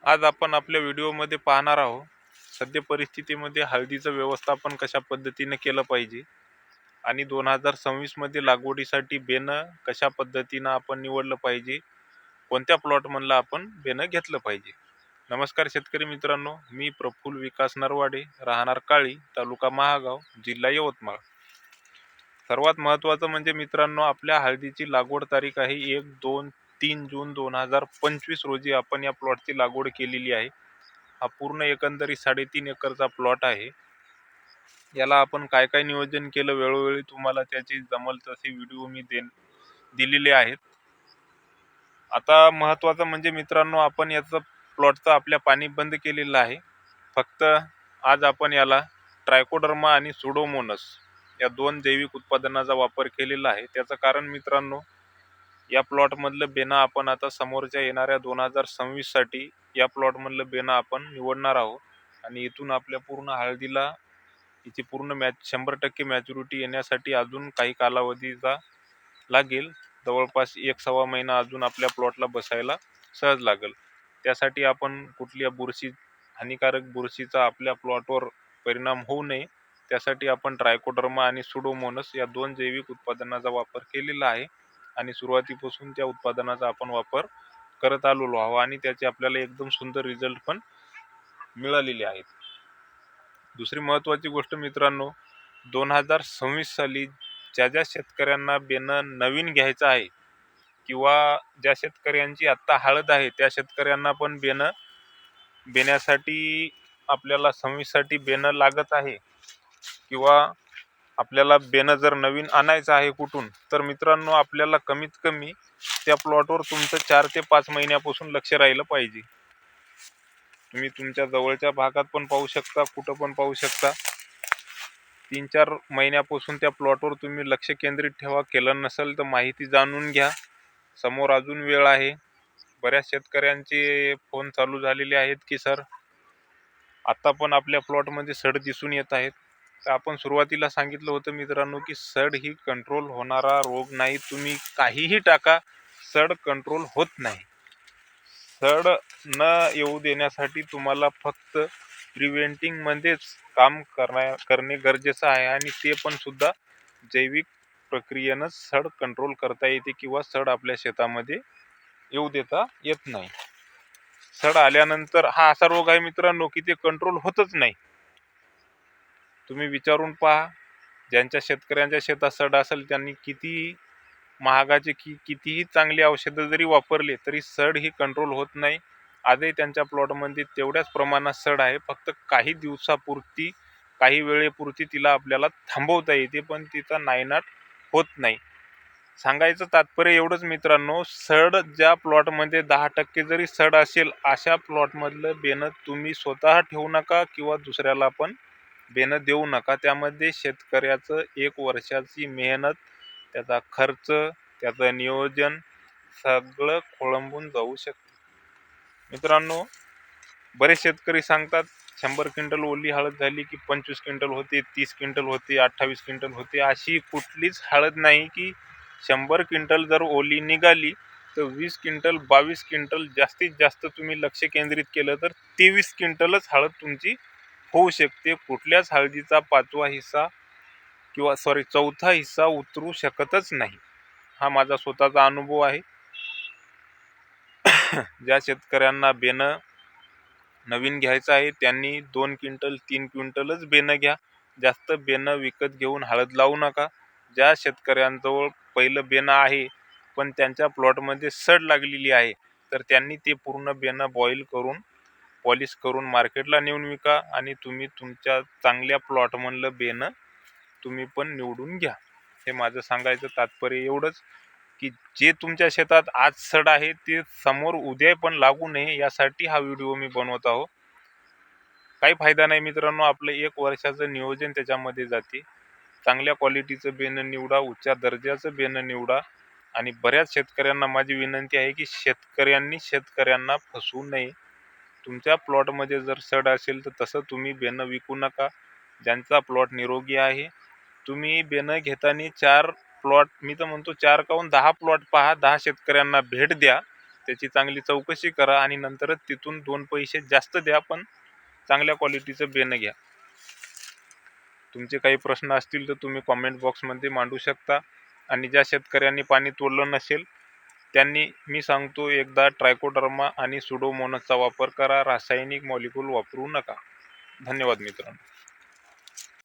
आज आपण आपल्या व्हिडिओमध्ये पाहणार आहोत सद्य परिस्थितीमध्ये हळदीचं व्यवस्थापन कशा पद्धतीने केलं पाहिजे आणि 2026 मध्ये लागवडीसाठी बेणं कशा पद्धतीनं आपण निवडलं पाहिजे, कोणत्या प्लॉटमधलं आपण बेणं घेतलं पाहिजे. नमस्कार शेतकरी मित्रांनो, मी प्रफुल्ल विकास नरवाडे, राहणार काळी, तालुका महागाव, जिल्हा यवतमाळ. सर्वात महत्त्वाचं म्हणजे मित्रांनो, आपल्या हळदीची लागवड तारीख आहे 1-2-3 जून 2025 रोजी आपण या प्लॉटची लागवड केलेली आहे. हा पूर्ण एकंदरीत 3.5 एकरचा प्लॉट आहे. याला आपण काय काय नियोजन केलं वेळोवेळी तुम्हाला त्याची जमल तसे व्हिडिओ मी दिलेले आहेत. आता महत्त्वाचं म्हणजे मित्रांनो, आपण याचं प्लॉटचं आपल्या पाणी बंद केलेलं आहे. फक्त आज आपण याला ट्रायकोडर्मा आणि सुडोमोनस या दोन जैविक उत्पादनाचा वापर केलेला आहे. त्याचं कारण मित्रांनो, या प्लॉटमधलं बेणं आपण आता समोरच्या येणाऱ्या 2026 साठी या प्लॉटमधलं बेणं आपण निवडणार आहोत आणि इथून आपल्या पूर्ण हळदीला तिची पूर्ण 100% मॅच्युरिटी येण्यासाठी अजून काही कालावधीचा लागेल. जवळपास 1-1.25 महिना अजून आपल्या प्लॉटला बसायला सहज लागेल. त्यासाठी आपण कुठल्या हानिकारक बुरशीचा आपल्या प्लॉटवर परिणाम होऊ नये त्यासाठी आपण ट्रायकोडर्मा आणि सुडोमोनस या दोन जैविक उत्पादनाचा वापर केलेला आहे आणि सुरुवातीपासून त्या उत्पादनाचा आपण वापर करत आलेलो आहोत आणि त्याचे आपल्याला एकदम सुंदर रिझल्ट पण मिळालेले आहेत. दुसरी महत्त्वाची गोष्ट मित्रांनो, 2026 साली ज्या शेतकऱ्यांना बेणं नवीन घ्यायचं आहे किंवा ज्या शेतकऱ्यांची आत्ता हळद आहे त्या शेतकऱ्यांना पण बेण्यासाठी आपल्याला 26 साठी बेणं लागत आहे किंवा आपल्याला बेणं जर नवीन आणायचं आहे कुठून, तर मित्रांनो आपल्याला कमीत कमी त्या प्लॉटवर तुमचं 4 ते 5 महिन्यापासून लक्ष राहिलं पाहिजे. तुम्ही तुमच्या जवळच्या भागात पण पाहू शकता, कुठं पण पाहू शकता. 3-4 महिन्यापासून त्या प्लॉटवर तुम्ही लक्ष केंद्रित ठेवा. केलं नसेल तर माहिती जाणून घ्या. समोर अजून वेळ आहे. बऱ्याच शेतकऱ्यांचे फोन चालू झालेले आहेत की सर आता पण आपल्या प्लॉटमध्ये सड दिसून येत आहेत. तर आपण सुरुवातीला सांगितलं होतं मित्रांनो की सड ही कंट्रोल होणारा रोग नाही. तुम्ही काहीही टाका, सड कंट्रोल होत नाही. सड न येऊ देण्यासाठी तुम्हाला फक्त प्रिव्हेंटिंग मध्येच काम करणे गरजेचं आहे आणि ते पण सुद्धा जैविक प्रक्रियेनं सड कंट्रोल करता येते किंवा सड आपल्या शेतामध्ये येऊ देता येत नाही. सड आल्यानंतर हा असा रोग आहे मित्रांनो की ते कंट्रोल होतच नाही. तुम्ही विचारून पहा, ज्यांच्या शेतकऱ्यांच्या शेतात सड असेल त्यांनी किती महागाचे कितीही चांगली औषधं जरी वापरले तरी सड ही कंट्रोल होत नाही. आजही त्यांच्या प्लॉटमध्ये तेवढ्याच प्रमाणात सड आहे. फक्त काही दिवसापुरती काही वेळेपुरती तिला आपल्याला थांबवता येते पण तिचा नायनाट होत नाही. सांगायचं तात्पर्य एवढंच मित्रांनो, सड ज्या प्लॉटमध्ये 10% जरी सड असेल अशा प्लॉटमधलं बेणं तुम्ही स्वतः ठेवू नका किंवा दुसऱ्याला पण बेणं देऊ नका. त्यामध्ये शेतकऱ्याचं 1 वर्षाची मेहनत, त्याचा खर्च, त्याचं नियोजन सगळं खोळंबून जाऊ शकते. मित्रांनो, बरेच शेतकरी सांगतात 100 क्विंटल ओली हळद झाली की 25 क्विंटल होते, 30 क्विंटल होते, 28 क्विंटल होते. अशी कुठलीच हळद नाही की 100 क्विंटल जर ओली निघाली तर 20 क्विंटल 22 क्विंटल जास्तीत जास्त तुम्ही लक्ष केंद्रित केलं तर 23 क्विंटलच हळद तुमची होऊ शकते. कुठल्याच हळदीचा 5वा हिस्सा किंवा चौथा हिस्सा उतरू शकतच नाही. हा माझा स्वतःचा अनुभव आहे. ज्या शेतकऱ्यांना बेणं नवीन घ्यायचं आहे त्यांनी 2 क्विंटल 3 क्विंटलच बेणं घ्या. जास्त बेणं विकत घेऊन हळद लावू नका. ज्या शेतकऱ्यांजवळ पहिलं बेणं आहे पण त्यांच्या प्लॉटमध्ये सड लागलेली आहे तर त्यांनी ते पूर्ण बेणं बॉईल करून पॉलिश करून मार्केटला नेऊन विका आणि तुम्ही तुमच्या चांगल्या प्लॉटमधलं बेणं तुम्ही पण निवडून घ्या. हे माझं सांगायचं तात्पर्य एवढंच की जे तुमच्या शेतात आज सड आहे ते समोर उद्या पण लागू नये यासाठी हा व्हिडिओ मी बनवत आहो. काही फायदा नाही मित्रांनो, आपलं 1 वर्षाचं नियोजन त्याच्यामध्ये जाते. चांगल्या क्वालिटीचं बेणं निवडा, उच्च दर्जाचं बेणं निवडा आणि बऱ्याच शेतकऱ्यांना माझी विनंती आहे की शेतकऱ्यांना फसवू नये. तुमच्या प्लॉटमध्ये जर सड असेल तर तसं तुम्ही बेणं विकू नका. ज्यांचा प्लॉट निरोगी आहे तुम्ही बेणं घेताना 4 प्लॉट, मी तर म्हणतो 4 काहून 10 प्लॉट पहा, 10 शेतकऱ्यांना भेट द्या. त्याची चांगली चौकशी करा आणि नंतरच तिथून 2 पैसे जास्त द्या, पण चांगल्या क्वालिटीचं बेणं घ्या. तुमचे काही प्रश्न असतील तर तुम्ही कॉमेंट बॉक्समध्ये मांडू शकता. आणि ज्या शेतकऱ्यांनी पाणी तोडलं नसेल त्यांनी मी सांगतो एकदा ट्रायकोडर्मा आणि सुडोमोनासचा वापर करा. रासायनिक मॉलिक्यूल वापरू नका. धन्यवाद मित्रांनो.